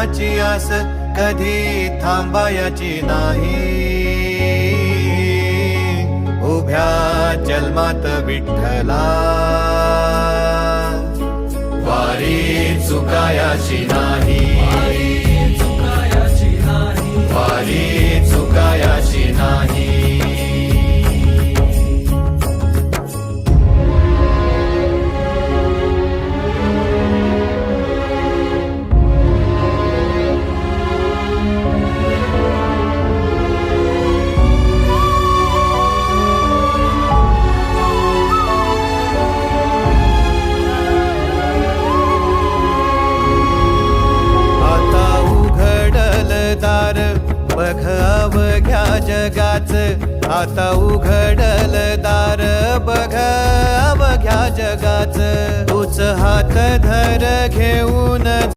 फळाची आस कधी थांबायची नाही. उभ्या जन्मात विठ्ठला वारी चुकायाची नाही. वारी चुकायाची नाही. बघ अवघ्या जगाच, आता उघडल दार बघ अवघ्या जगाच. तूच हात धर घेऊन